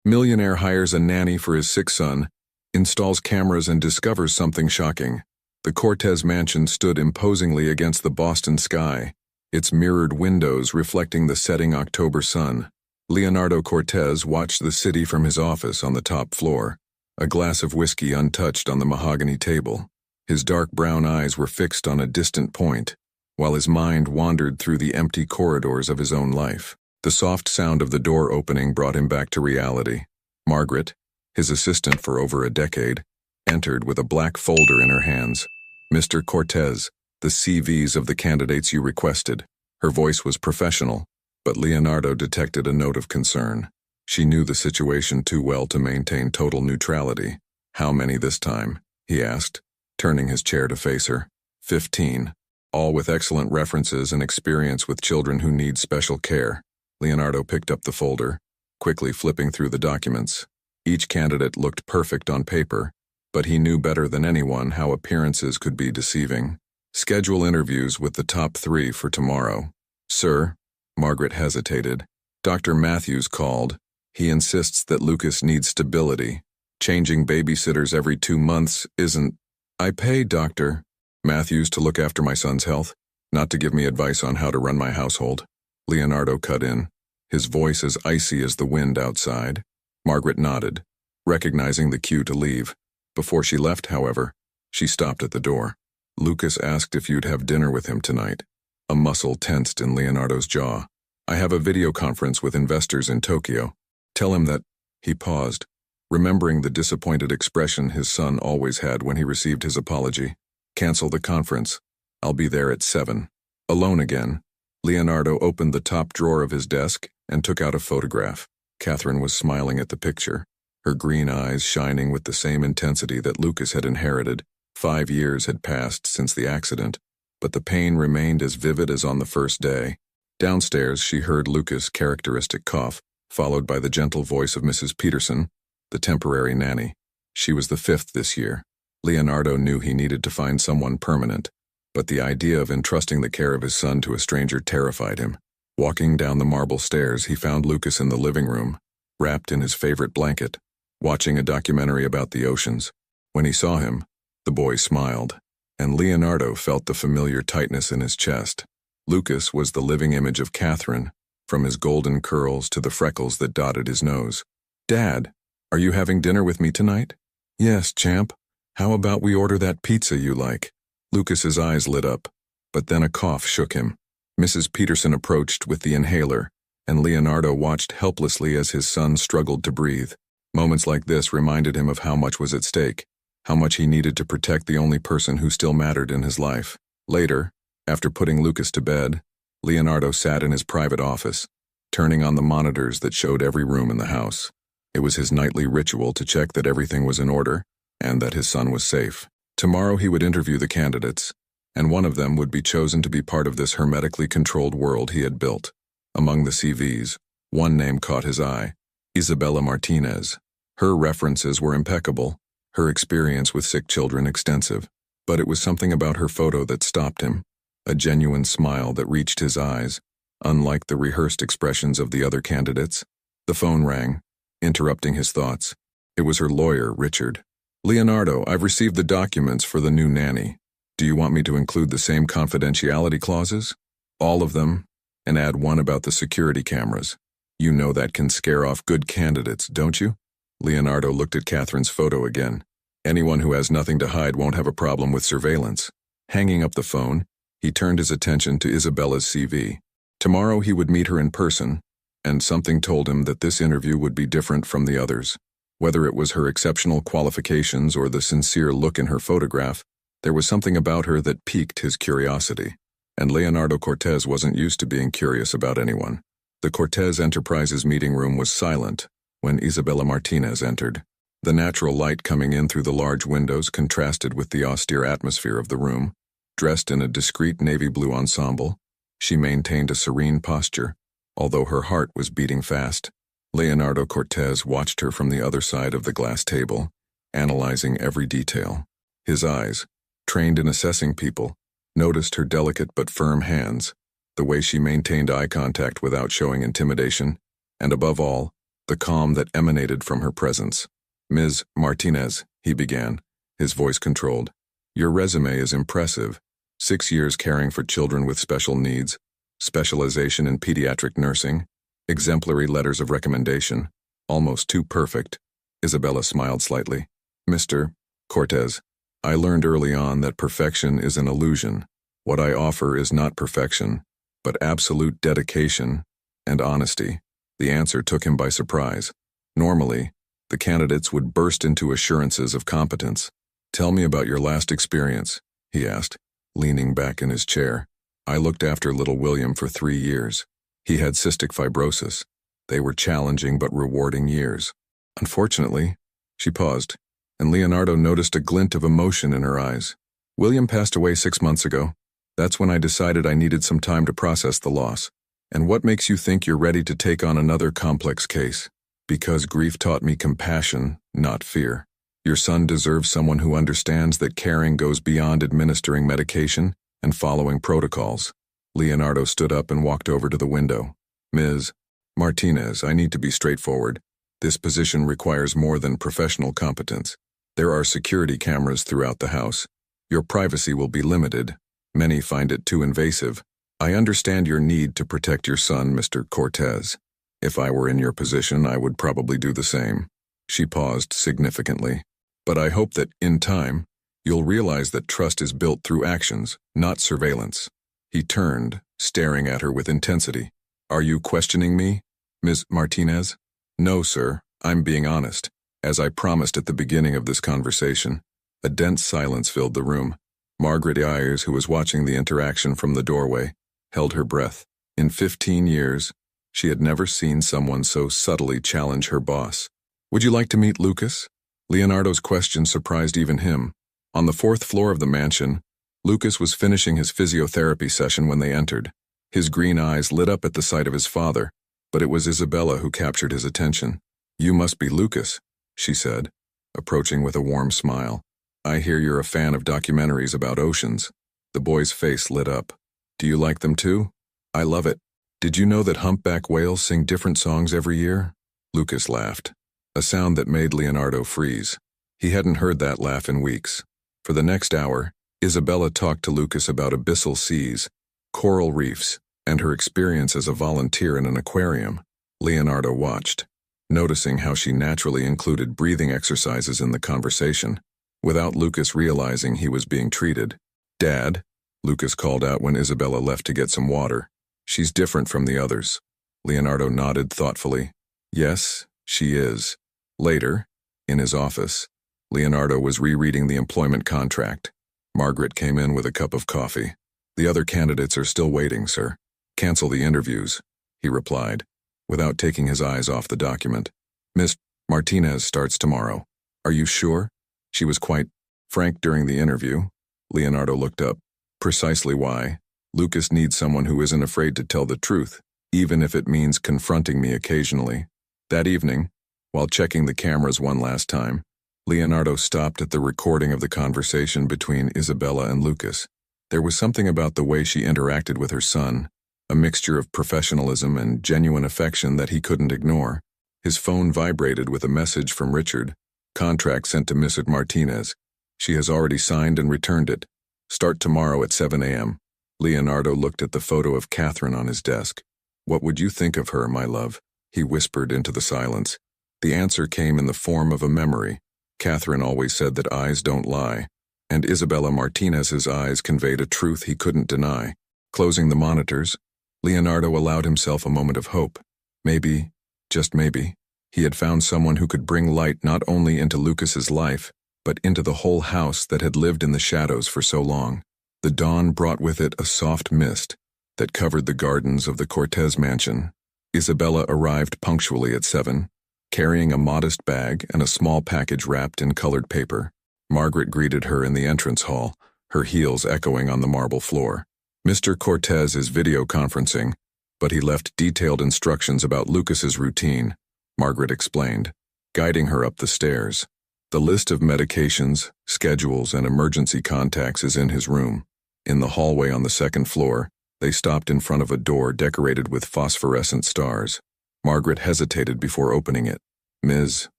Millionaire hires a nanny for his sick son, installs cameras and discovers something shocking. The Cortez mansion stood imposingly against the Boston sky, its mirrored windows reflecting the setting October sun. Leonardo Cortez watched the city from his office on the top floor, a glass of whiskey untouched on the mahogany table. His dark brown eyes were fixed on a distant point, while his mind wandered through the empty corridors of his own life. The soft sound of the door opening brought him back to reality. Margaret, his assistant for over a decade, entered with a black folder in her hands. "Mr. Cortez, the CVs of the candidates you requested." Her voice was professional, but Leonardo detected a note of concern. She knew the situation too well to maintain total neutrality. "How many this time?" he asked, turning his chair to face her. 15. All with excellent references and experience with children who need special care. Leonardo picked up the folder, quickly flipping through the documents. Each candidate looked perfect on paper, but he knew better than anyone how appearances could be deceiving. "Schedule interviews with the top 3 for tomorrow." "Sir," Margaret hesitated. "Dr. Matthews called. He insists that Lucas needs stability. Changing babysitters every 2 months isn't—" "I pay Dr. Matthews to look after my son's health, not to give me advice on how to run my household." Leonardo cut in, his voice as icy as the wind outside. Margaret nodded, recognizing the cue to leave. Before she left, however, she stopped at the door. "Lucas asked if you'd have dinner with him tonight." A muscle tensed in Leonardo's jaw. "I have a video conference with investors in Tokyo. Tell him that—" He paused, remembering the disappointed expression his son always had when he received his apology. "Cancel the conference. I'll be there at 7. Alone again, Leonardo opened the top drawer of his desk and took out a photograph. Catherine was smiling at the picture, her green eyes shining with the same intensity that Lucas had inherited. 5 years had passed since the accident, but the pain remained as vivid as on the first day. Downstairs, she heard Lucas' characteristic cough, followed by the gentle voice of Mrs. Peterson, the temporary nanny. She was the 5th this year. Leonardo knew he needed to find someone permanent, but the idea of entrusting the care of his son to a stranger terrified him. Walking down the marble stairs, he found Lucas in the living room, wrapped in his favorite blanket, watching a documentary about the oceans. When he saw him, the boy smiled, and Leonardo felt the familiar tightness in his chest. Lucas was the living image of Catherine, from his golden curls to the freckles that dotted his nose. "Dad, are you having dinner with me tonight?" "Yes, champ. How about we order that pizza you like?" Lucas's eyes lit up, but then a cough shook him. Mrs. Peterson approached with the inhaler, and Leonardo watched helplessly as his son struggled to breathe. Moments like this reminded him of how much was at stake, how much he needed to protect the only person who still mattered in his life. Later, after putting Lucas to bed, Leonardo sat in his private office, turning on the monitors that showed every room in the house. It was his nightly ritual to check that everything was in order and that his son was safe. Tomorrow he would interview the candidates, and one of them would be chosen to be part of this hermetically controlled world he had built. Among the CVs, one name caught his eye: Isabella Martinez. Her references were impeccable, her experience with sick children extensive, but it was something about her photo that stopped him, a genuine smile that reached his eyes, unlike the rehearsed expressions of the other candidates. The phone rang, interrupting his thoughts. It was her lawyer, Richard. "Leonardo, I've received the documents for the new nanny. Do you want me to include the same confidentiality clauses?" "All of them, and add one about the security cameras. You know that can scare off good candidates, don't you?" Leonardo looked at Catherine's photo again. Anyone who has nothing to hide won't have a problem with surveillance. Hanging up the phone, he turned his attention to Isabella's CV. Tomorrow he would meet her in person, and something told him that this interview would be different from the others. Whether it was her exceptional qualifications or the sincere look in her photograph, there was something about her that piqued his curiosity. And Leonardo Cortez wasn't used to being curious about anyone. The Cortez Enterprises meeting room was silent when Isabella Martinez entered. The natural light coming in through the large windows contrasted with the austere atmosphere of the room. Dressed in a discreet navy blue ensemble, she maintained a serene posture, although her heart was beating fast. Leonardo Cortez watched her from the other side of the glass table, analyzing every detail. His eyes, trained in assessing people, noticed her delicate but firm hands, the way she maintained eye contact without showing intimidation, and above all, the calm that emanated from her presence. "Ms. Martinez," he began, his voice controlled. "Your resume is impressive. 6 years caring for children with special needs, specialization in pediatric nursing, exemplary letters of recommendation, almost too perfect." Isabella smiled slightly. "Mr. Cortez, I learned early on that perfection is an illusion. What I offer is not perfection, but absolute dedication and honesty." The answer took him by surprise. Normally, the candidates would burst into assurances of competence. "Tell me about your last experience," he asked, leaning back in his chair. "I looked after little William for 3 years. He had cystic fibrosis. They were challenging but rewarding years." "Unfortunately," she paused, and Leonardo noticed a glint of emotion in her eyes. "William passed away 6 months ago. That's when I decided I needed some time to process the loss." "And what makes you think you're ready to take on another complex case?" "Because grief taught me compassion, not fear. Your son deserves someone who understands that caring goes beyond administering medication and following protocols." Leonardo stood up and walked over to the window. "Ms. Martinez, I need to be straightforward. This position requires more than professional competence. There are security cameras throughout the house. Your privacy will be limited. Many find it too invasive. I understand your need to protect your son, Mr. Cortez. If I were in your position, I would probably do the same." She paused significantly. "But I hope that, in time, you'll realize that trust is built through actions, not surveillance." He turned, staring at her with intensity. "Are you questioning me, Ms. Martinez?" "No, sir. I'm being honest, as I promised at the beginning of this conversation." A dense silence filled the room. Margaret Ayers, who was watching the interaction from the doorway, held her breath. In 15 years, she had never seen someone so subtly challenge her boss. "Would you like to meet Lucas?" Leonardo's question surprised even him. On the 4th floor of the mansion, Lucas was finishing his physiotherapy session when they entered. His green eyes lit up at the sight of his father, but it was Isabella who captured his attention. "You must be Lucas," she said, approaching with a warm smile. "I hear you're a fan of documentaries about oceans." The boy's face lit up. "Do you like them too?" "I love it. Did you know that humpback whales sing different songs every year?" Lucas laughed, a sound that made Leonardo freeze. He hadn't heard that laugh in weeks. For the next hour, Isabella talked to Lucas about abyssal seas, coral reefs, and her experience as a volunteer in an aquarium. Leonardo watched, noticing how she naturally included breathing exercises in the conversation, without Lucas realizing he was being treated. "Dad," Lucas called out when Isabella left to get some water. "She's different from the others." Leonardo nodded thoughtfully. "Yes, she is." Later, in his office, Leonardo was rereading the employment contract. Margaret came in with a cup of coffee. "The other candidates are still waiting, sir. Cancel the interviews," he replied, without taking his eyes off the document. "Miss Martinez starts tomorrow. Are you sure?" She was quite frank during the interview. Leonardo looked up. "Precisely why. Lucas needs someone who isn't afraid to tell the truth, even if it means confronting me occasionally." That evening, while checking the cameras one last time, Leonardo stopped at the recording of the conversation between Isabella and Lucas. There was something about the way she interacted with her son, a mixture of professionalism and genuine affection that he couldn't ignore. His phone vibrated with a message from Richard. "Contract sent to Miss Martinez. She has already signed and returned it. Start tomorrow at 7 a.m. Leonardo looked at the photo of Catherine on his desk. "What would you think of her, my love?" he whispered into the silence. The answer came in the form of a memory. Catherine always said that eyes don't lie, and Isabella Martinez's eyes conveyed a truth he couldn't deny. Closing the monitors, Leonardo allowed himself a moment of hope. Maybe, just maybe, he had found someone who could bring light not only into Lucas's life, but into the whole house that had lived in the shadows for so long. The dawn brought with it a soft mist that covered the gardens of the Cortez mansion. Isabella arrived punctually at 7, carrying a modest bag and a small package wrapped in colored paper. Margaret greeted her in the entrance hall, her heels echoing on the marble floor. "Mr. Cortez is video conferencing, but he left detailed instructions about Lucas's routine," Margaret explained, guiding her up the stairs. "The list of medications, schedules, and emergency contacts is in his room." In the hallway on the 2nd floor, they stopped in front of a door decorated with phosphorescent stars. Margaret hesitated before opening it. Ms.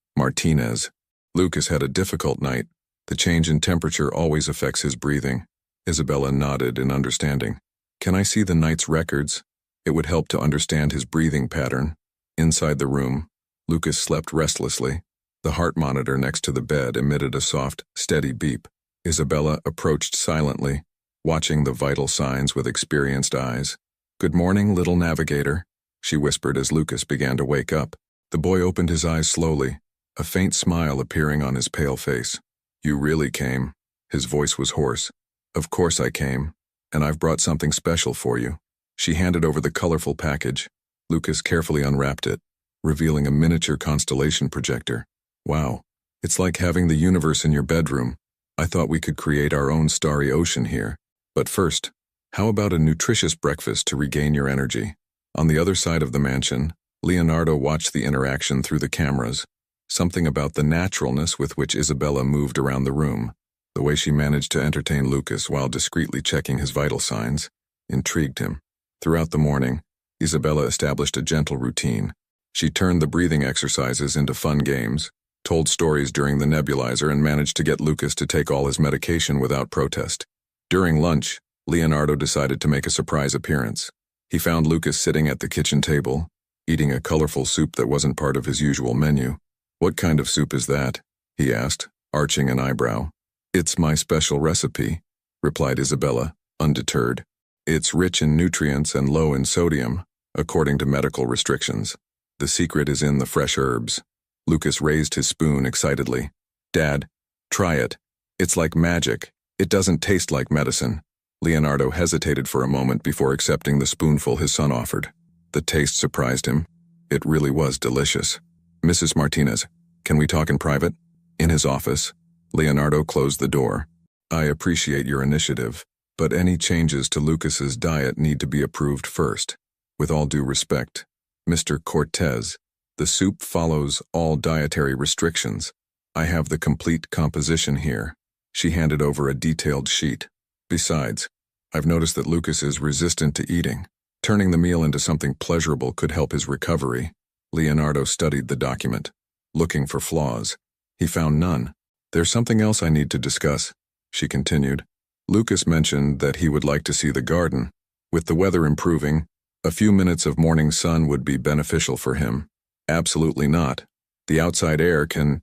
Martinez. Lucas had a difficult night. The change in temperature always affects his breathing. Isabella nodded in understanding. Can I see the night's records? It would help to understand his breathing pattern. Inside the room, Lucas slept restlessly. The heart monitor next to the bed emitted a soft, steady beep. Isabella approached silently, watching the vital signs with experienced eyes. "Good morning, little navigator," she whispered as Lucas began to wake up. The boy opened his eyes slowly, a faint smile appearing on his pale face. "You really came." His voice was hoarse. "Of course I came, and I've brought something special for you." She handed over the colorful package. Lucas carefully unwrapped it, revealing a miniature constellation projector. "Wow, it's like having the universe in your bedroom. I thought we could create our own starry ocean here. But first, how about a nutritious breakfast to regain your energy?" On the other side of the mansion, Leonardo watched the interaction through the cameras. Something about the naturalness with which Isabella moved around the room, the way she managed to entertain Lucas while discreetly checking his vital signs, intrigued him. Throughout the morning, Isabella established a gentle routine. She turned the breathing exercises into fun games, told stories during the nebulizer, and managed to get Lucas to take all his medication without protest. During lunch, Leonardo decided to make a surprise appearance. He found Lucas sitting at the kitchen table, eating a colorful soup that wasn't part of his usual menu. "What kind of soup is that?" he asked, arching an eyebrow. "It's my special recipe," replied Isabella, undeterred. "It's rich in nutrients and low in sodium, according to medical restrictions. The secret is in the fresh herbs." Lucas raised his spoon excitedly. "Dad, try it. It's like magic. It doesn't taste like medicine." Leonardo hesitated for a moment before accepting the spoonful his son offered. The taste surprised him. It really was delicious. "Mrs. Martinez, can we talk in private?" In his office, Leonardo closed the door. "I appreciate your initiative, but any changes to Lucas's diet need to be approved first. With all due respect, Mr. Cortez, the soup follows all dietary restrictions. I have the complete composition here." She handed over a detailed sheet. "Besides, I've noticed that Lucas is resistant to eating. Turning the meal into something pleasurable could help his recovery." Leonardo studied the document, looking for flaws. He found none. "There's something else I need to discuss," she continued. "Lucas mentioned that he would like to see the garden. With the weather improving, a few minutes of morning sun would be beneficial for him." "Absolutely not. The outside air can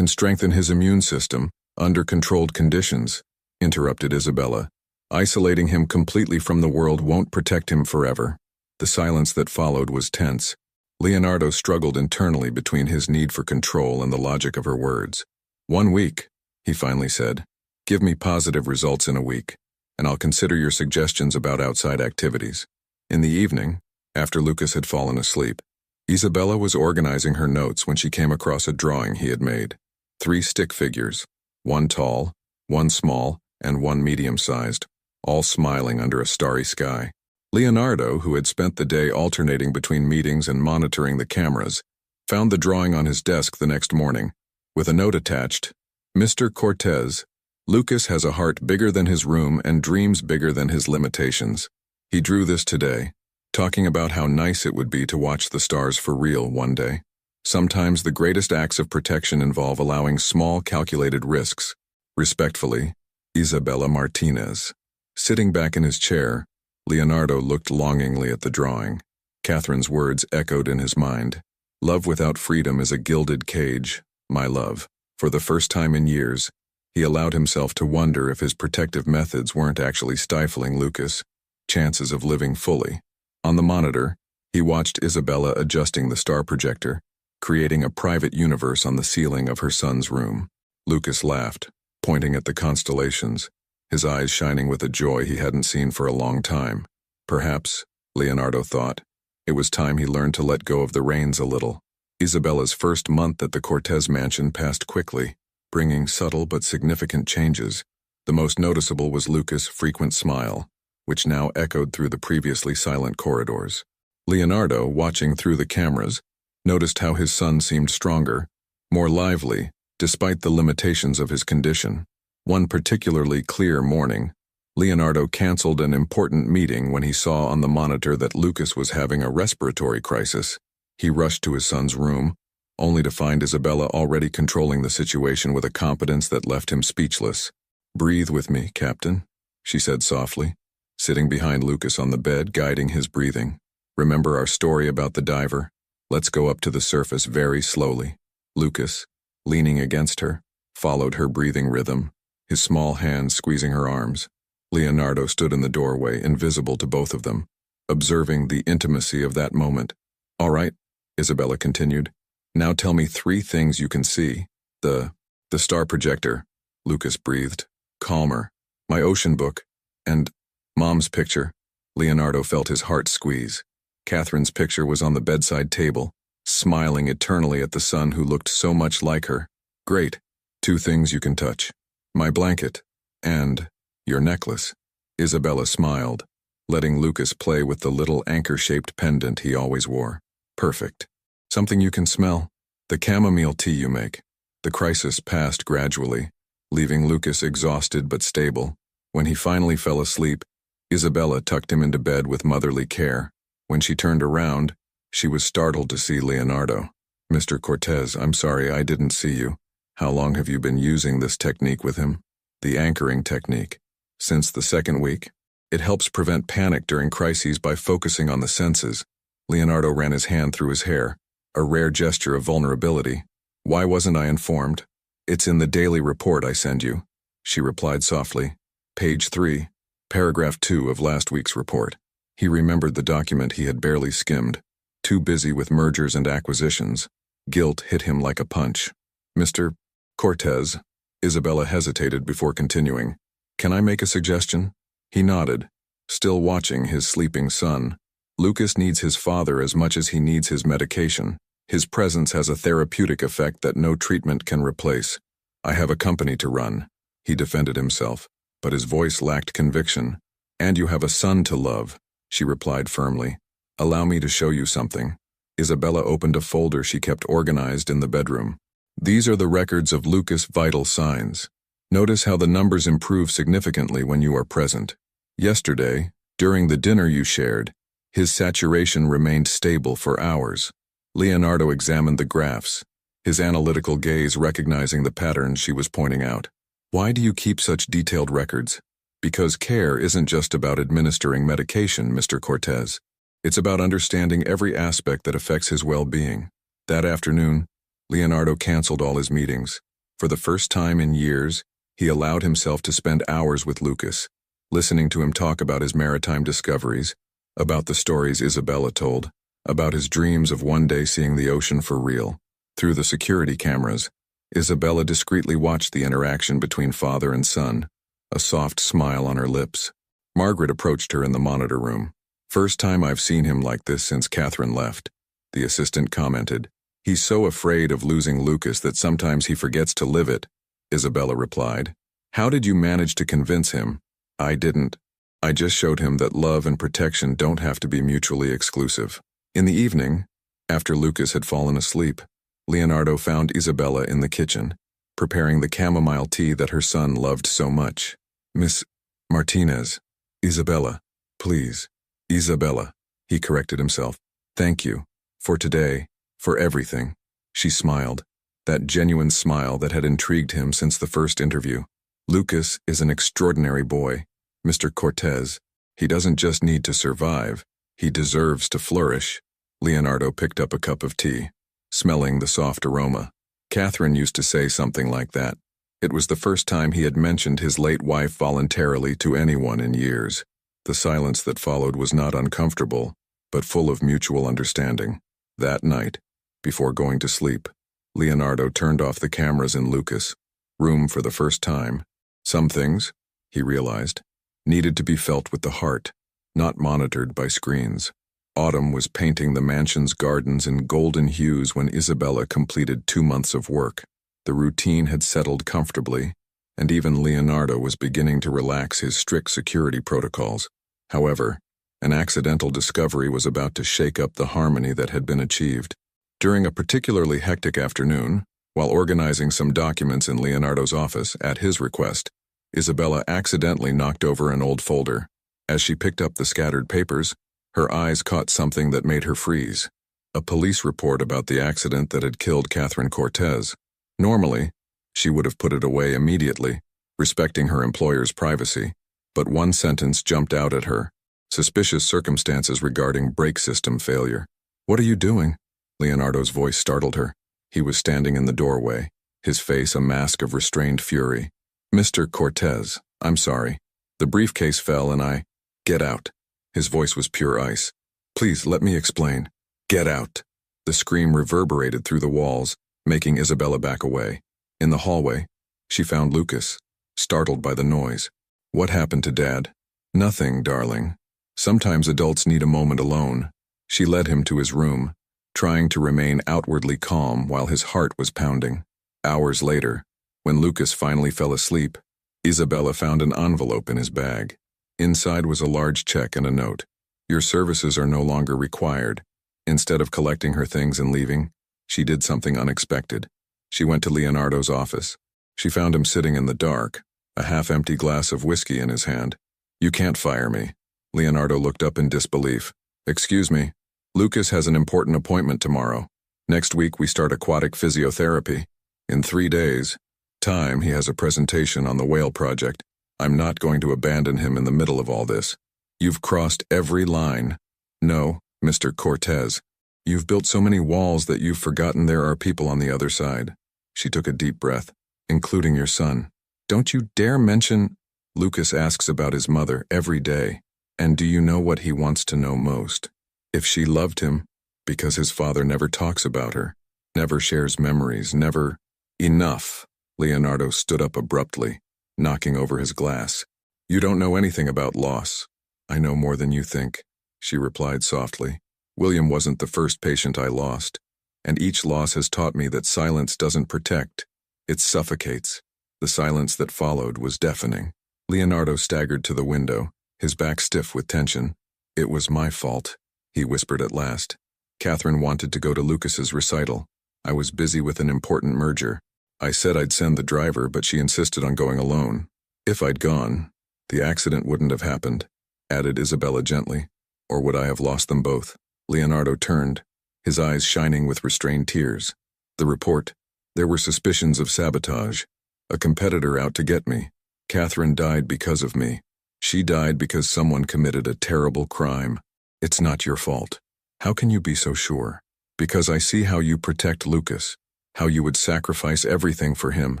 strengthen his immune system under controlled conditions," interrupted Isabella. "Isolating him completely from the world won't protect him forever." The silence that followed was tense. Leonardo struggled internally between his need for control and the logic of her words. "1 week, he finally said. "Give me positive results in a week, and I'll consider your suggestions about outside activities." In the evening, after Lucas had fallen asleep, Isabella was organizing her notes when she came across a drawing he had made. 3 stick figures, 1 tall, 1 small, and 1 medium-sized, all smiling under a starry sky. Leonardo, who had spent the day alternating between meetings and monitoring the cameras, found the drawing on his desk the next morning, with a note attached. "Mr. Cortez, Lucas has a heart bigger than his room and dreams bigger than his limitations. He drew this today, talking about how nice it would be to watch the stars for real one day. Sometimes the greatest acts of protection involve allowing small calculated risks. Respectfully, Isabella Martinez." Sitting back in his chair, Leonardo looked longingly at the drawing. Catherine's words echoed in his mind. "Love without freedom is a gilded cage, my love." For the first time in years, he allowed himself to wonder if his protective methods weren't actually stifling Lucas' chances of living fully. On the monitor, he watched Isabella adjusting the star projector, creating a private universe on the ceiling of her son's room. Lucas laughed, pointing at the constellations, his eyes shining with a joy he hadn't seen for a long time. Perhaps, Leonardo thought, it was time he learned to let go of the reins a little. Isabella's first month at the Cortez mansion passed quickly, bringing subtle but significant changes. The most noticeable was Lucas' frequent smile, which now echoed through the previously silent corridors. Leonardo, watching through the cameras, noticed how his son seemed stronger, more lively, despite the limitations of his condition. One particularly clear morning, Leonardo canceled an important meeting when he saw on the monitor that Lucas was having a respiratory crisis. He rushed to his son's room, only to find Isabella already controlling the situation with a competence that left him speechless. "Breathe with me, Captain," she said softly, sitting behind Lucas on the bed, guiding his breathing. "Remember our story about the diver? Let's go up to the surface very slowly." Lucas, leaning against her, followed her breathing rhythm, his small hands squeezing her arms. Leonardo stood in the doorway, invisible to both of them, observing the intimacy of that moment. "All right," Isabella continued. "Now tell me 3 things you can see." The star projector," Lucas breathed, calmer. "My ocean book. And Mom's picture." Leonardo felt his heart squeeze. Catherine's picture was on the bedside table, smiling eternally at the son who looked so much like her. "Great. 2 things you can touch. My blanket. And your necklace." Isabella smiled, letting Lucas play with the little anchor-shaped pendant he always wore. "Perfect. Something you can smell. The chamomile tea you make." The crisis passed gradually, leaving Lucas exhausted but stable. When he finally fell asleep, Isabella tucked him into bed with motherly care. When she turned around, she was startled to see Leonardo. "Mr. Cortez, I'm sorry I didn't see you. How long have you been using this technique with him?" "The anchoring technique. Since the 2nd week. It helps prevent panic during crises by focusing on the senses." Leonardo ran his hand through his hair, a rare gesture of vulnerability. "Why wasn't I informed?" "It's in the daily report I send you," she replied softly. "Page 3, paragraph 2 of last week's report." He remembered the document he had barely skimmed. Too busy with mergers and acquisitions, guilt hit him like a punch. "Mr. Cortez," Isabella hesitated before continuing. "Can I make a suggestion?" He nodded, still watching his sleeping son. "Lucas needs his father as much as he needs his medication. His presence has a therapeutic effect that no treatment can replace. I have a company to run." He defended himself, but his voice lacked conviction. "And you have a son to love," she replied firmly. "Allow me to show you something." Isabella opened a folder she kept organized in the bedroom. "These are the records of Lucas' vital signs. Notice how the numbers improve significantly when you are present. Yesterday, during the dinner you shared, his saturation remained stable for hours." Leonardo examined the graphs, his analytical gaze recognizing the patterns she was pointing out. "Why do you keep such detailed records?" "Because care isn't just about administering medication, Mr. Cortez. It's about understanding every aspect that affects his well-being." That afternoon, Leonardo canceled all his meetings. For the first time in years, he allowed himself to spend hours with Lucas, listening to him talk about his maritime discoveries, about the stories Isabella told, about his dreams of one day seeing the ocean for real. Through the security cameras, Isabella discreetly watched the interaction between father and son, a soft smile on her lips. Margaret approached her in the monitor room. "First time I've seen him like this since Catherine left," the assistant commented. "He's so afraid of losing Lucas that sometimes he forgets to live it," Isabella replied. "How did you manage to convince him?" "I didn't. I just showed him that love and protection don't have to be mutually exclusive." In the evening, after Lucas had fallen asleep, Leonardo found Isabella in the kitchen, preparing the chamomile tea that her son loved so much. "Miss Martinez." "Isabella, please." "Isabella," he corrected himself. "Thank you. For today. For everything." She smiled, that genuine smile that had intrigued him since the first interview. "Lucas is an extraordinary boy, Mr. Cortez. He doesn't just need to survive, he deserves to flourish." Leonardo picked up a cup of tea, smelling the soft aroma. Catherine used to say something like that. It was the first time he had mentioned his late wife voluntarily to anyone in years. The silence that followed was not uncomfortable, but full of mutual understanding. That night, before going to sleep, Leonardo turned off the cameras in Lucas' room for the first time. Some things, he realized, needed to be felt with the heart, not monitored by screens. Autumn was painting the mansion's gardens in golden hues when Isabella completed 2 months of work. The routine had settled comfortably, and even Leonardo was beginning to relax his strict security protocols. However, an accidental discovery was about to shake up the harmony that had been achieved. During a particularly hectic afternoon, while organizing some documents in Leonardo's office at his request, Isabella accidentally knocked over an old folder. As she picked up the scattered papers, her eyes caught something that made her freeze. A police report about the accident that had killed Catherine Cortez. Normally, she would have put it away immediately, respecting her employer's privacy, but one sentence jumped out at her. Suspicious circumstances regarding brake system failure. "What are you doing?" Leonardo's voice startled her. He was standing in the doorway, his face a mask of restrained fury. "Mr. Cortez, I'm sorry. The briefcase fell and I—" "Get out." His voice was pure ice. "Please, let me explain." "Get out." The scream reverberated through the walls, making Isabella back away. In the hallway, she found Lucas, startled by the noise. "What happened to Dad?" "Nothing, darling. Sometimes adults need a moment alone." She led him to his room, trying to remain outwardly calm while his heart was pounding. Hours later, when Lucas finally fell asleep, Isabella found an envelope in his bag. Inside was a large check and a note. "Your services are no longer required." Instead of collecting her things and leaving, she did something unexpected. She went to Leonardo's office. She found him sitting in the dark, a half-empty glass of whiskey in his hand. "You can't fire me." Leonardo looked up in disbelief. "Excuse me. Lucas has an important appointment tomorrow. Next week we start aquatic physiotherapy. In 3 days' time he has a presentation on the whale project. I'm not going to abandon him in the middle of all this. You've crossed every line." "No, Mr. Cortez. You've built so many walls that you've forgotten there are people on the other side." She took a deep breath. "Including your son. Don't you dare mention—" "Lucas asks about his mother every day. And do you know what he wants to know most? If she loved him, because his father never talks about her, never shares memories, never—" "Enough." Leonardo stood up abruptly, knocking over his glass. "You don't know anything about loss." "I know more than you think," she replied softly. "William wasn't the first patient I lost, and each loss has taught me that silence doesn't protect, it suffocates." The silence that followed was deafening. Leonardo staggered to the window, his back stiff with tension. "It was my fault," he whispered at last. "Catherine wanted to go to Lucas's recital. I was busy with an important merger. I said I'd send the driver, but she insisted on going alone. If I'd gone, the accident wouldn't have happened," added Isabella gently. "Or would I have lost them both?" Leonardo turned, his eyes shining with restrained tears. "The report. There were suspicions of sabotage. A competitor out to get me. Catherine died because of me. She died because someone committed a terrible crime. It's not your fault." "How can you be so sure?" "Because I see how you protect Lucas, how you would sacrifice everything for him.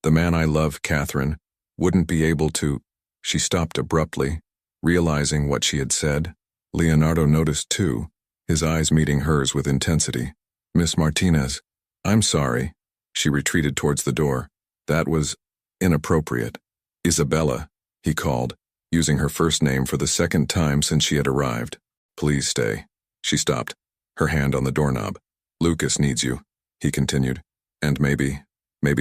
The man I love, Catherine, wouldn't be able to—" She stopped abruptly, realizing what she had said. Leonardo noticed too, his eyes meeting hers with intensity. "Miss Martinez, I'm sorry." She retreated towards the door. "That was inappropriate." "Isabella," he called, using her first name for the second time since she had arrived. "Please stay." She stopped, her hand on the doorknob. "Lucas needs you," he continued. "And maybe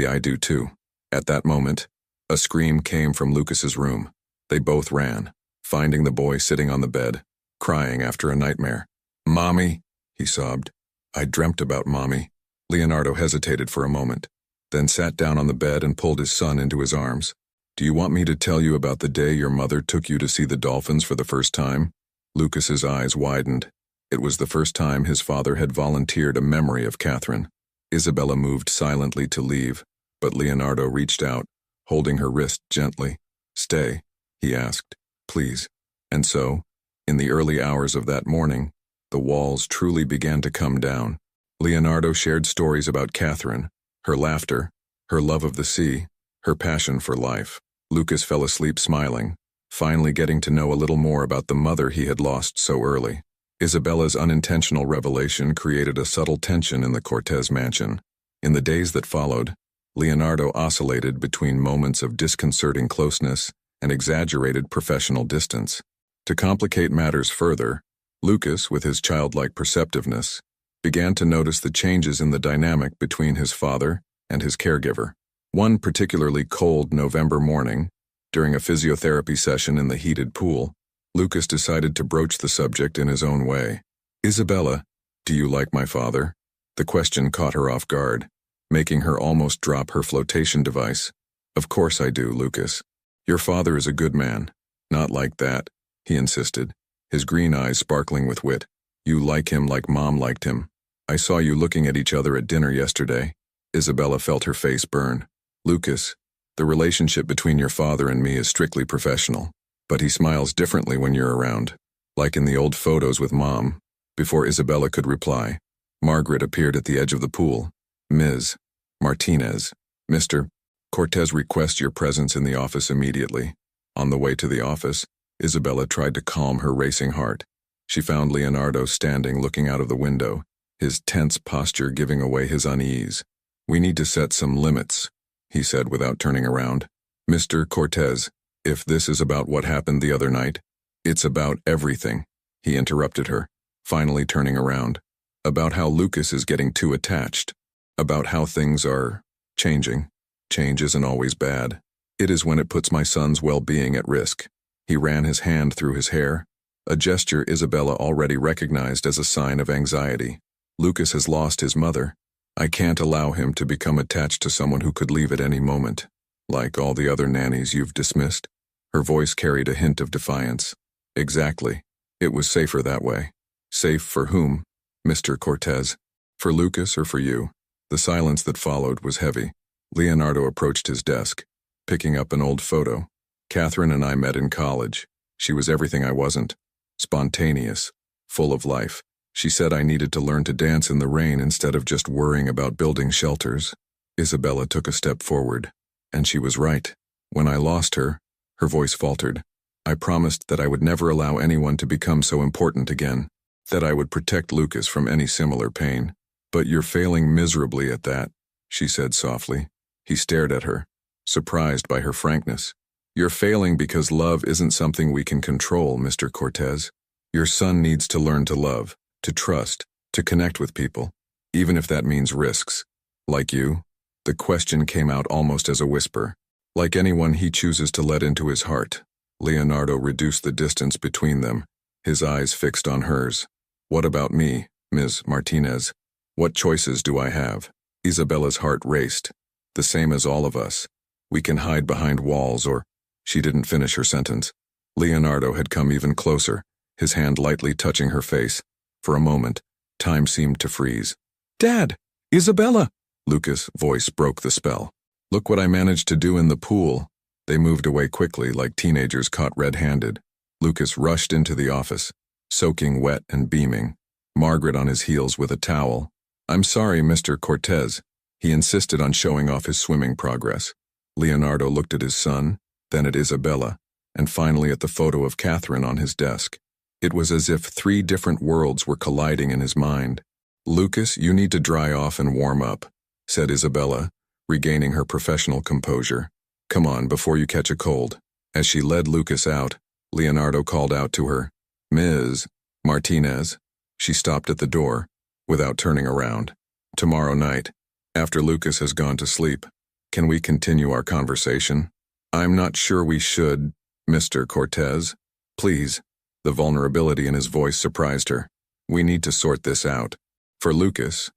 I do too." At that moment, a scream came from Lucas's room. They both ran, finding the boy sitting on the bed, crying after a nightmare. "Mommy," he sobbed. "I dreamt about Mommy." Leonardo hesitated for a moment, then sat down on the bed and pulled his son into his arms. "Do you want me to tell you about the day your mother took you to see the dolphins for the first time?" Lucas's eyes widened. It was the first time his father had volunteered a memory of Catherine. Isabella moved silently to leave, but Leonardo reached out, holding her wrist gently. "Stay," he asked. "Please." And so, in the early hours of that morning, the walls truly began to come down. Leonardo shared stories about Catherine, her laughter, her love of the sea, her passion for life. Lucas fell asleep smiling, finally getting to know a little more about the mother he had lost so early. Isabella's unintentional revelation created a subtle tension in the Cortez mansion. In the days that followed, Leonardo oscillated between moments of disconcerting closeness and exaggerated professional distance. To complicate matters further, Lucas, with his childlike perceptiveness, began to notice the changes in the dynamic between his father and his caregiver. One particularly cold November morning, during a physiotherapy session in the heated pool, Lucas decided to broach the subject in his own way. "Isabella, do you like my father?" The question caught her off guard, making her almost drop her flotation device. "Of course I do, Lucas. Your father is a good man." "Not like that," he insisted, his green eyes sparkling with wit. "You like him like Mom liked him." I saw you looking at each other at dinner yesterday. Isabella felt her face burn. Lucas, the relationship between your father and me is strictly professional, but he smiles differently when you're around, like in the old photos with Mom. Before Isabella could reply, Margaret appeared at the edge of the pool. Ms. Martinez, Mr. Cortez requests your presence in the office immediately. On the way to the office, Isabella tried to calm her racing heart. She found Leonardo standing looking out of the window, his tense posture giving away his unease. We need to set some limits, he said without turning around. Mr. Cortez, if this is about what happened the other night, it's about everything, he interrupted her, finally turning around. About how Lucas is getting too attached. About how things are changing. Change isn't always bad. It is when it puts my son's well-being at risk. He ran his hand through his hair, a gesture Isabella already recognized as a sign of anxiety. Lucas has lost his mother. I can't allow him to become attached to someone who could leave at any moment, like all the other nannies you've dismissed. Her voice carried a hint of defiance. Exactly. It was safer that way. Safe for whom, Mr. Cortez? For Lucas or for you? The silence that followed was heavy. Leonardo approached his desk, picking up an old photo. Catherine and I met in college. She was everything I wasn't. Spontaneous, full of life. She said I needed to learn to dance in the rain instead of just worrying about building shelters. Isabella took a step forward, and she was right. When I lost her, her voice faltered. I promised that I would never allow anyone to become so important again, that I would protect Lucas from any similar pain. But you're failing miserably at that, she said softly. He stared at her, surprised by her frankness. You're failing because love isn't something we can control, Mr. Cortez. Your son needs to learn to love, to trust, to connect with people, even if that means risks. Like you? The question came out almost as a whisper. Like anyone he chooses to let into his heart. Leonardo reduced the distance between them, his eyes fixed on hers. What about me, Ms. Martinez? What choices do I have? Isabella's heart raced. The same as all of us. We can hide behind walls or... She didn't finish her sentence. Leonardo had come even closer, his hand lightly touching her face. For a moment, time seemed to freeze. Dad! Isabella! Lucas' voice broke the spell. Look what I managed to do in the pool. They moved away quickly like teenagers caught red-handed. Lucas rushed into the office, soaking wet and beaming. Margaret on his heels with a towel. I'm sorry, Mr. Cortez. He insisted on showing off his swimming progress. Leonardo looked at his son, then at Isabella, and finally at the photo of Catherine on his desk. It was as if 3 different worlds were colliding in his mind. Lucas, you need to dry off and warm up, said Isabella, regaining her professional composure. Come on, before you catch a cold. As she led Lucas out, Leonardo called out to her, Ms. Martinez. She stopped at the door, without turning around. Tomorrow night, after Lucas has gone to sleep, can we continue our conversation? I'm not sure we should, Mr. Cortez. Please. The vulnerability in his voice surprised her. We need to sort this out. For Lucas,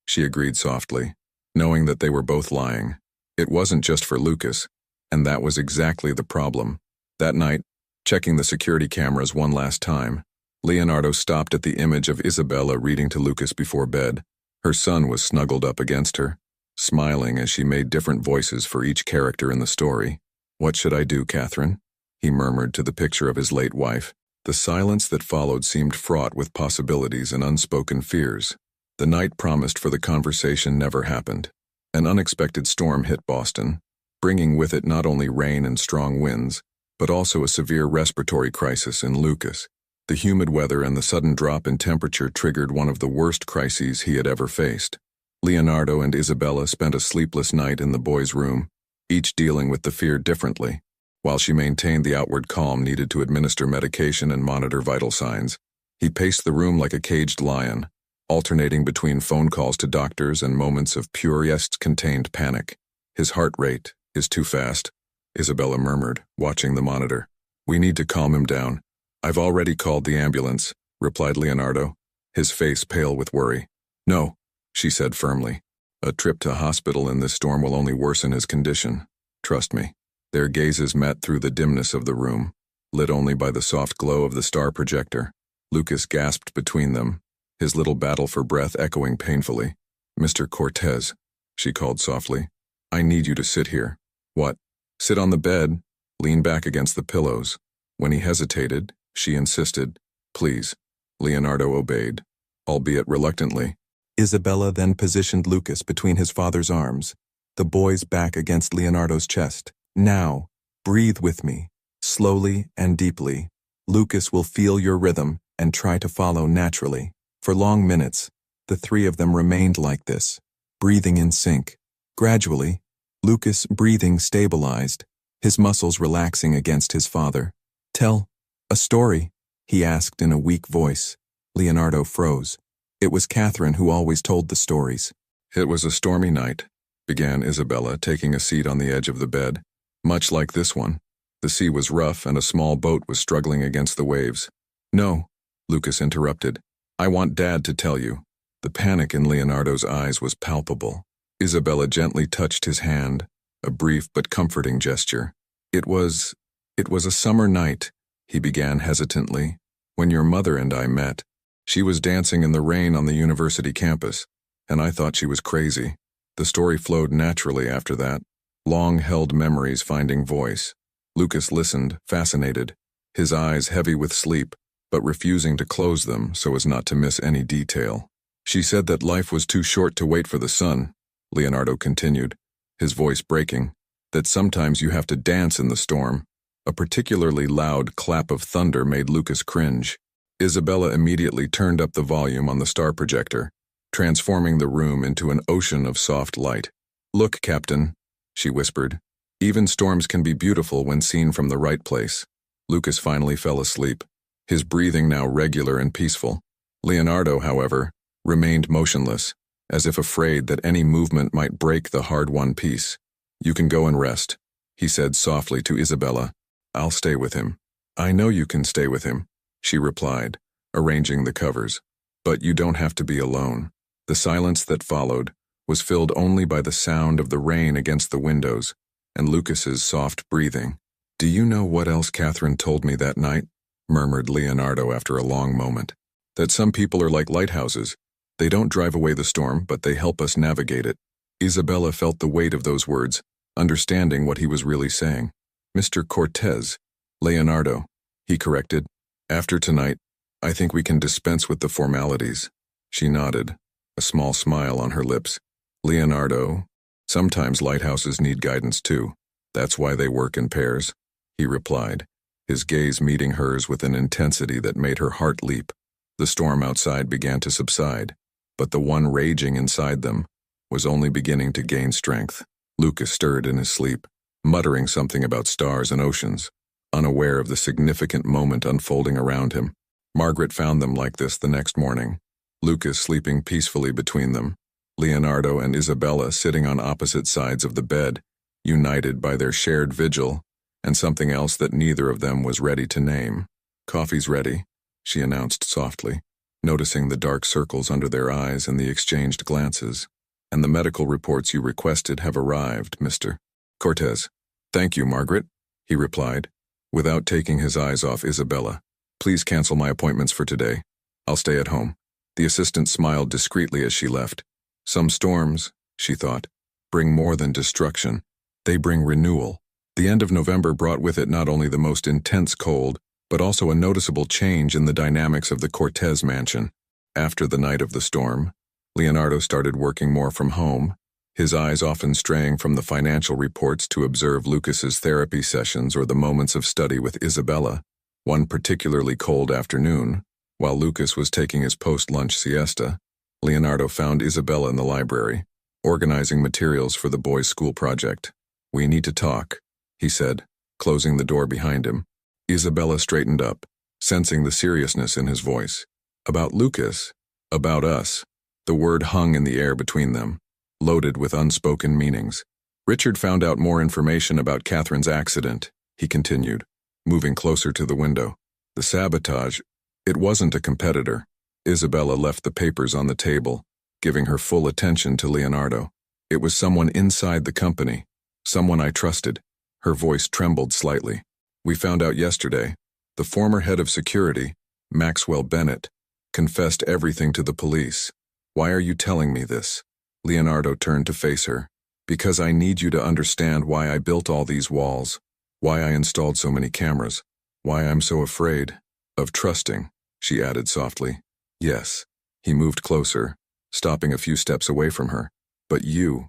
she agreed softly, knowing that they were both lying. It wasn't just for Lucas, and that was exactly the problem. That night, checking the security cameras one last time, Leonardo stopped at the image of Isabella reading to Lucas before bed. Her son was snuggled up against her, smiling as she made different voices for each character in the story. What should I do, Catherine? He murmured to the picture of his late wife. The silence that followed seemed fraught with possibilities and unspoken fears. The night promised for the conversation never happened. An unexpected storm hit Boston, bringing with it not only rain and strong winds, but also a severe respiratory crisis in Lucas. The humid weather and the sudden drop in temperature triggered one of the worst crises he had ever faced. Leonardo and Isabella spent a sleepless night in the boy's room, each dealing with the fear differently. While she maintained the outward calm needed to administer medication and monitor vital signs, he paced the room like a caged lion, alternating between phone calls to doctors and moments of pure yet contained panic. His heart rate is too fast, Isabella murmured, watching the monitor. We need to calm him down. I've already called the ambulance, replied Leonardo, his face pale with worry. No, she said firmly. A trip to hospital in this storm will only worsen his condition. Trust me. Their gazes met through the dimness of the room, lit only by the soft glow of the star projector. Lucas gasped between them. his little battle for breath echoing painfully. "Mr. Cortez," she called softly. "I need you to sit here." "What?" "Sit on the bed. Lean back against the pillows." When he hesitated, she insisted. "Please." Leonardo obeyed, albeit reluctantly. Isabella then positioned Lucas between his father's arms, the boy's back against Leonardo's chest. "Now, breathe with me, slowly and deeply. Lucas will feel your rhythm and try to follow naturally." For long minutes, the three of them remained like this, breathing in sync. Gradually, Lucas' breathing stabilized, his muscles relaxing against his father. "Tell a story," he asked in a weak voice. Leonardo froze. It was Catherine who always told the stories. "It was a stormy night," began Isabella, taking a seat on the edge of the bed. "Much like this one. The sea was rough and a small boat was struggling against the waves." "No," Lucas interrupted. "I want Dad to tell you." The panic in Leonardo's eyes was palpable. Isabella gently touched his hand, a brief but comforting gesture. It was a summer night," he began hesitantly, "when your mother and I met. She was dancing in the rain on the university campus, and I thought she was crazy." The story flowed naturally after that, long-held memories finding voice. Lucas listened, fascinated, his eyes heavy with sleep, but refusing to close them so as not to miss any detail. "She said that life was too short to wait for the sun," Leonardo continued, his voice breaking, "that sometimes you have to dance in the storm." A particularly loud clap of thunder made Lucas cringe. Isabella immediately turned up the volume on the star projector, transforming the room into an ocean of soft light. "Look, Captain," she whispered. "Even storms can be beautiful when seen from the right place." Lucas finally fell asleep, his breathing now regular and peaceful. Leonardo, however, remained motionless, as if afraid that any movement might break the hard-won peace. "You can go and rest," he said softly to Isabella. "I'll stay with him." "I know you can stay with him," she replied, arranging the covers. "But you don't have to be alone." The silence that followed was filled only by the sound of the rain against the windows and Lucas's soft breathing. "Do you know what else Catherine told me that night?" murmured Leonardo after a long moment. "That some people are like lighthouses. They don't drive away the storm, but they help us navigate it." Isabella felt the weight of those words, understanding what he was really saying. "Mr. Cortez, Leonardo," he corrected. "After tonight, I think we can dispense with the formalities." She nodded, a small smile on her lips. "Leonardo, sometimes lighthouses need guidance too. That's why they work in pairs," he replied, his gaze meeting hers with an intensity that made her heart leap. The storm outside began to subside, but the one raging inside them was only beginning to gain strength. Lucas stirred in his sleep, muttering something about stars and oceans, unaware of the significant moment unfolding around him. Margaret found them like this the next morning, Lucas sleeping peacefully between them, Leonardo and Isabella sitting on opposite sides of the bed, united by their shared vigil and something else that neither of them was ready to name. "Coffee's ready," she announced softly, noticing the dark circles under their eyes and the exchanged glances. "And the medical reports you requested have arrived, Mr. Cortez." "Thank you, Margaret," he replied, without taking his eyes off Isabella. "Please cancel my appointments for today. I'll stay at home." The assistant smiled discreetly as she left. Some storms, she thought, bring more than destruction. They bring renewal. The end of November brought with it not only the most intense cold, but also a noticeable change in the dynamics of the Cortez mansion. After the night of the storm, Leonardo started working more from home, his eyes often straying from the financial reports to observe Lucas's therapy sessions or the moments of study with Isabella. One particularly cold afternoon, while Lucas was taking his post-lunch siesta, Leonardo found Isabella in the library, organizing materials for the boys' school project. "We need to talk," he said, closing the door behind him. Isabella straightened up, sensing the seriousness in his voice. "About Lucas? About us?" The word hung in the air between them, loaded with unspoken meanings. "Richard found out more information about Catherine's accident," he continued, moving closer to the window. "The sabotage, it wasn't a competitor." Isabella left the papers on the table, giving her full attention to Leonardo. "It was someone inside the company, someone I trusted." Her voice trembled slightly. "We found out yesterday. The former head of security, Maxwell Bennett, confessed everything to the police. Why are you telling me this? Leonardo turned to face her. Because I need you to understand why I built all these walls, why I installed so many cameras, why I'm so afraid of trusting, she added softly. Yes. He moved closer, stopping a few steps away from her. But you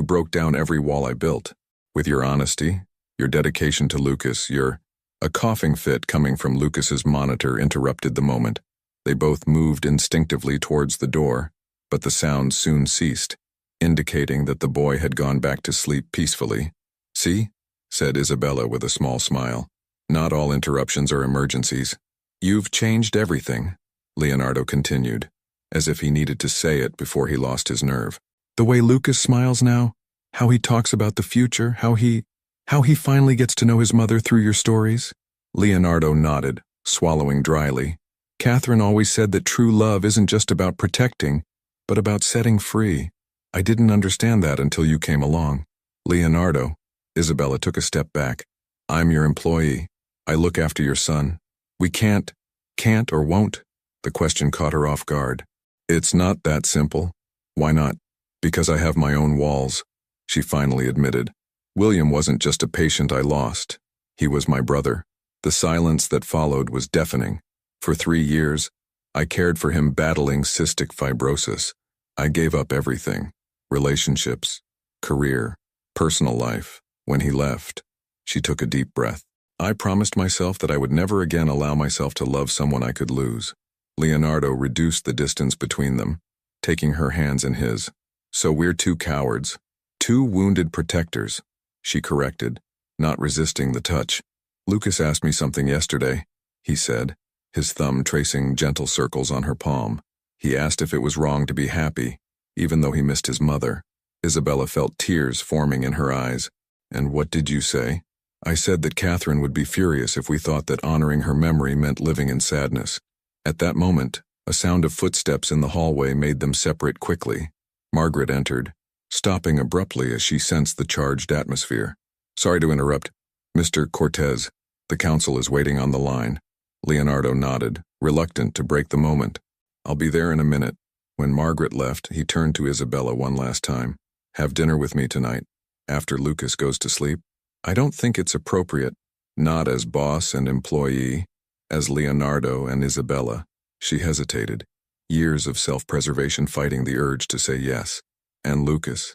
broke down every wall I built. With your honesty, your dedication to Lucas, A coughing fit coming from Lucas's monitor interrupted the moment. They both moved instinctively towards the door, but the sound soon ceased, indicating that the boy had gone back to sleep peacefully. See? Said Isabella with a small smile. Not all interruptions are emergencies. You've changed everything, Leonardo continued, as if he needed to say it before he lost his nerve. The way Lucas smiles now, how he talks about the future, how he finally gets to know his mother through your stories. Leonardo nodded, swallowing dryly. Catherine always said that true love isn't just about protecting, but about setting free. I didn't understand that until you came along. Leonardo, Isabella took a step back. I'm your employee. I look after your son. We can't or won't. The question caught her off guard. It's not that simple. Why not? Because I have my own walls, she finally admitted. William wasn't just a patient I lost. He was my brother. The silence that followed was deafening. For 3 years, I cared for him battling cystic fibrosis. I gave up everything. Relationships, career, personal life. When he left, she took a deep breath. I promised myself that I would never again allow myself to love someone I could lose. Leonardo reduced the distance between them, taking her hands in his. So we're 2 cowards. 2 wounded protectors, she corrected, not resisting the touch. Lucas asked me something yesterday, he said, his thumb tracing gentle circles on her palm. He asked if it was wrong to be happy, even though he missed his mother. Isabella felt tears forming in her eyes. And what did you say? I said that Catherine would be furious if we thought that honoring her memory meant living in sadness. At that moment, a sound of footsteps in the hallway made them separate quickly. Margaret entered, stopping abruptly as she sensed the charged atmosphere. Sorry to interrupt. Mr. Cortez, the counsel is waiting on the line. Leonardo nodded, reluctant to break the moment. I'll be there in a minute. When Margaret left, he turned to Isabella one last time. Have dinner with me tonight, after Lucas goes to sleep. I don't think it's appropriate, not as boss and employee, as Leonardo and Isabella. She hesitated, years of self-preservation fighting the urge to say yes. And Lucas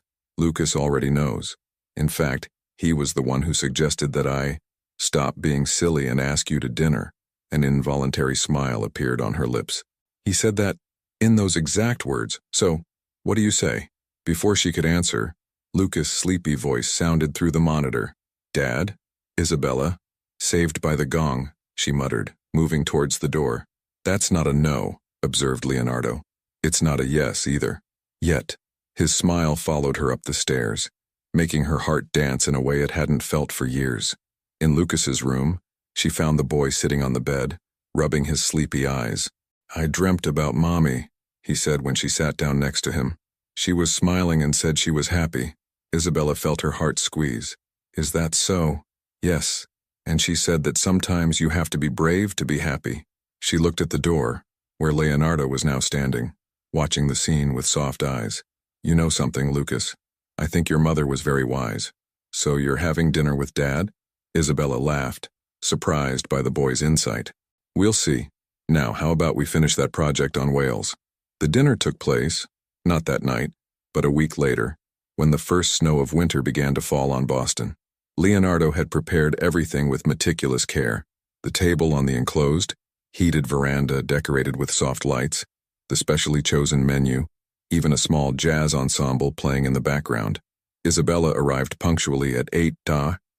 already knows. In fact, he was the one who suggested that I stop being silly and ask you to dinner. An involuntary smile appeared on her lips. He said that in those exact words. So, what do you say? Before she could answer, Lucas' sleepy voice sounded through the monitor. Dad? Isabella? Saved by the gong, she muttered, moving towards the door. That's not a no, observed Leonardo. It's not a yes either. Yet, his smile followed her up the stairs, making her heart dance in a way it hadn't felt for years. In Lucas's room, she found the boy sitting on the bed, rubbing his sleepy eyes. I dreamt about Mommy, he said when she sat down next to him. She was smiling and said she was happy. Isabella felt her heart squeeze. Is that so? Yes. And she said that sometimes you have to be brave to be happy. She looked at the door, where Leonardo was now standing, watching the scene with soft eyes. You know something, Lucas. I think your mother was very wise. So you're having dinner with Dad? Isabella laughed, surprised by the boy's insight. We'll see. Now, how about we finish that project on whales? The dinner took place, not that night, but a week later, when the first snow of winter began to fall on Boston. Leonardo had prepared everything with meticulous care. The table on the enclosed, heated veranda decorated with soft lights, the specially chosen menu, even a small jazz ensemble playing in the background. Isabella arrived punctually at 8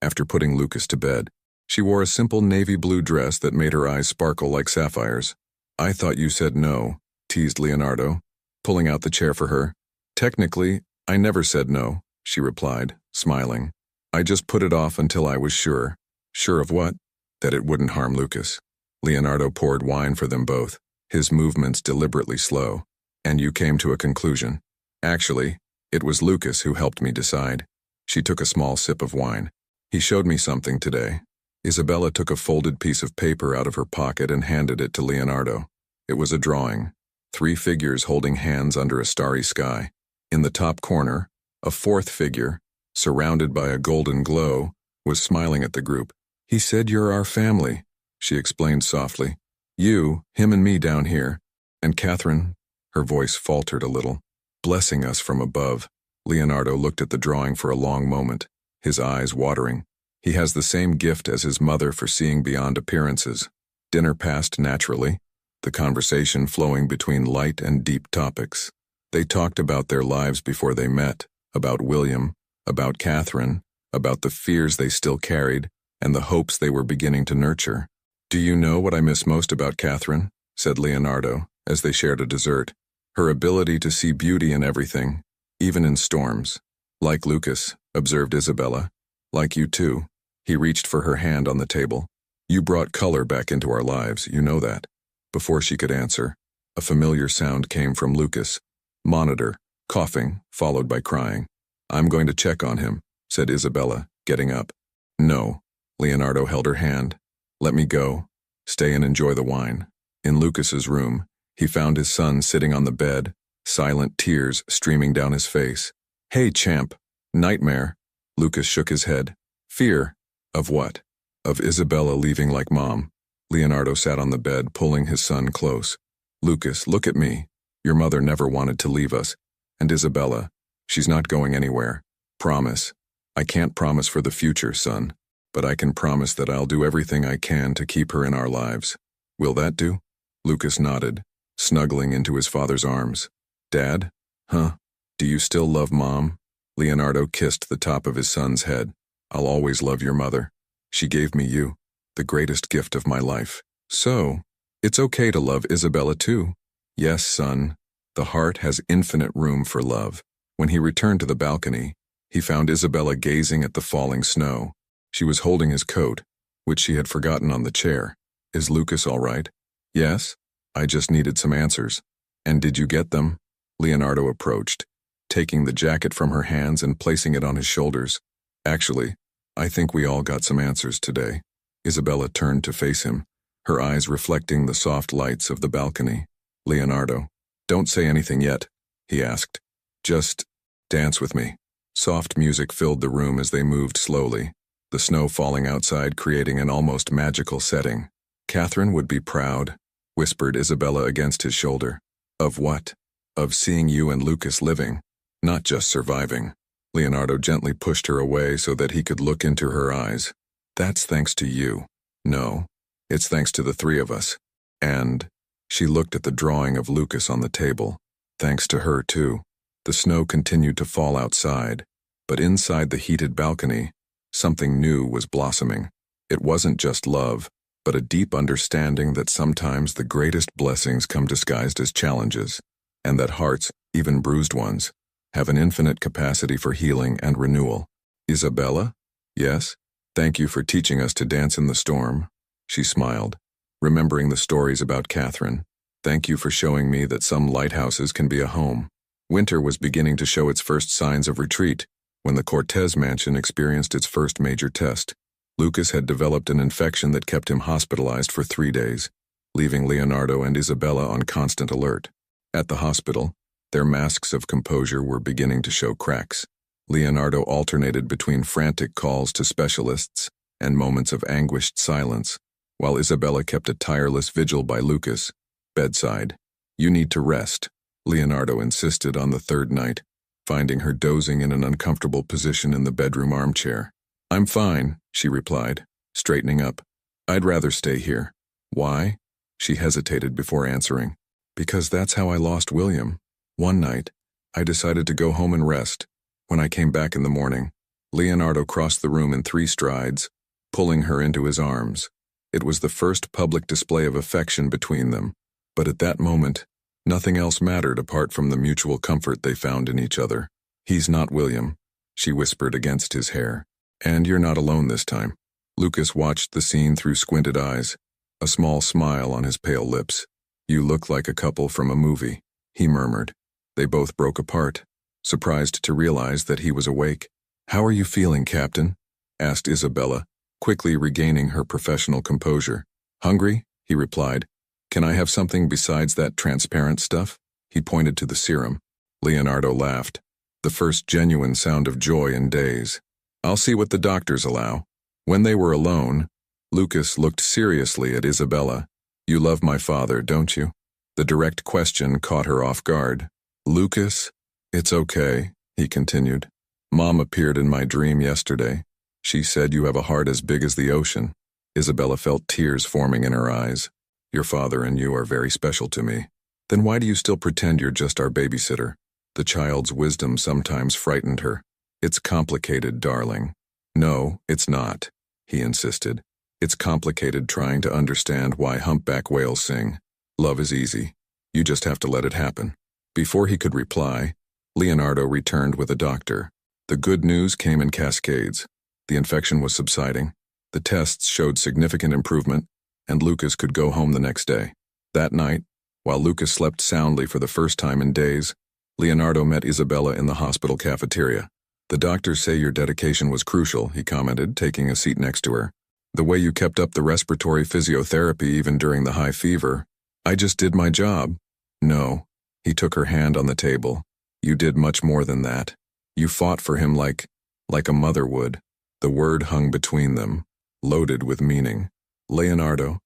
after putting Lucas to bed. She wore a simple navy blue dress that made her eyes sparkle like sapphires. I thought you said no, teased Leonardo, pulling out the chair for her. Technically, I never said no, she replied, smiling. I just put it off until I was sure. Sure of what? That it wouldn't harm Lucas. Leonardo poured wine for them both, his movements deliberately slow. And you came to a conclusion. Actually, it was Lucas who helped me decide. She took a small sip of wine. He showed me something today. Isabella took a folded piece of paper out of her pocket and handed it to Leonardo. It was a drawing. 3 figures holding hands under a starry sky. In the top corner, a 4th figure, surrounded by a golden glow, was smiling at the group. "He said you're our family," she explained softly. "You, him and me down here. And Catherine," her voice faltered a little, "blessing us from above." Leonardo looked at the drawing for a long moment, his eyes watering. He has the same gift as his mother for seeing beyond appearances. Dinner passed naturally, the conversation flowing between light and deep topics. They talked about their lives before they met, about William, about Catherine, about the fears they still carried, and the hopes they were beginning to nurture. "Do you know what I miss most about Catherine?" said Leonardo, as they shared a dessert. "Her ability to see beauty in everything, even in storms." "Like Lucas," observed Isabella. "Like you too." He reached for her hand on the table. "You brought color back into our lives, you know that." Before she could answer, a familiar sound came from Lucas. Monitor, coughing, followed by crying. "I'm going to check on him," said Isabella, getting up. "No." Leonardo held her hand. "Let me go. Stay and enjoy the wine." In Lucas's room, he found his son sitting on the bed, silent tears streaming down his face. "Hey, champ. Nightmare." Lucas shook his head. "Fear. Of what?" "Of Isabella leaving like Mom." Leonardo sat on the bed, pulling his son close. "Lucas, look at me. Your mother never wanted to leave us. And Isabella, she's not going anywhere. Promise." "I can't promise for the future, son, but I can promise that I'll do everything I can to keep her in our lives. Will that do?" Lucas nodded, snuggling into his father's arms. "Dad? Huh? Do you still love Mom?" Leonardo kissed the top of his son's head. "I'll always love your mother. She gave me you, the greatest gift of my life. So, it's okay to love Isabella too." "Yes, son. The heart has infinite room for love." When he returned to the balcony, he found Isabella gazing at the falling snow. She was holding his coat, which she had forgotten on the chair. "Is Lucas all right?" "Yes. I just needed some answers." "And did you get them?" Leonardo approached, taking the jacket from her hands and placing it on his shoulders. "Actually, I think we all got some answers today." Isabella turned to face him, her eyes reflecting the soft lights of the balcony. "Leonardo, don't say anything yet," he asked. "Just dance with me." Soft music filled the room as they moved slowly, the snow falling outside creating an almost magical setting. "Catherine would be proud," whispered Isabella against his shoulder. "Of what?" "Of seeing you and Lucas living, not just surviving." Leonardo gently pushed her away so that he could look into her eyes. "That's thanks to you." "No, it's thanks to the 3 of us." "And," she looked at the drawing of Lucas on the table, "thanks to her too." The snow continued to fall outside, but inside the heated balcony, something new was blossoming. It wasn't just love, but a deep understanding that sometimes the greatest blessings come disguised as challenges, and that hearts, even bruised ones, have an infinite capacity for healing and renewal. "Isabella?" "Yes? Thank you for teaching us to dance in the storm." She smiled, remembering the stories about Catherine. "Thank you for showing me that some lighthouses can be a home." Winter was beginning to show its first signs of retreat when the Cortez mansion experienced its first major test. Lucas had developed an infection that kept him hospitalized for 3 days, leaving Leonardo and Isabella on constant alert. At the hospital, their masks of composure were beginning to show cracks. Leonardo alternated between frantic calls to specialists and moments of anguished silence, while Isabella kept a tireless vigil by Lucas' bedside. "You need to rest," Leonardo insisted on the 3rd night, finding her dozing in an uncomfortable position in the bedroom armchair. "I'm fine," she replied, straightening up. "I'd rather stay here." "Why?" She hesitated before answering. "Because that's how I lost William. One night, I decided to go home and rest. When I came back in the morning, Leonardo crossed the room in 3 strides, pulling her into his arms. It was the first public display of affection between them, but at that moment, nothing else mattered apart from the mutual comfort they found in each other. "He's not William," she whispered against his hair. "And you're not alone this time." Lucas watched the scene through squinted eyes, a small smile on his pale lips. "You look like a couple from a movie," he murmured. They both broke apart, surprised to realize that he was awake. "How are you feeling, Captain?" asked Isabella, quickly regaining her professional composure. "Hungry?" he replied. Can I have something besides that transparent stuff? He pointed to the serum. Leonardo laughed, the first genuine sound of joy in days. I'll see what the doctors allow. When they were alone, Lucas looked seriously at Isabella. You love my father, don't you? The direct question caught her off guard. Lucas? It's okay, he continued. Mom appeared in my dream yesterday. She said you have a heart as big as the ocean. Isabella felt tears forming in her eyes. Your father and you are very special to me. Then why do you still pretend you're just our babysitter? The child's wisdom sometimes frightened her. It's complicated, darling. No, it's not, he insisted. It's complicated trying to understand why humpback whales sing. Love is easy. You just have to let it happen. Before he could reply, Leonardo returned with a doctor. The good news came in cascades. The infection was subsiding. The tests showed significant improvement, and Lucas could go home the next day. That night, while Lucas slept soundly for the first time in days, Leonardo met Isabella in the hospital cafeteria. The doctors say your dedication was crucial, he commented, taking a seat next to her. The way you kept up the respiratory physiotherapy even during the high fever. I just did my job. No. He took her hand on the table. You did much more than that. You fought for him like a mother would. The word hung between them, loaded with meaning. Leonardo,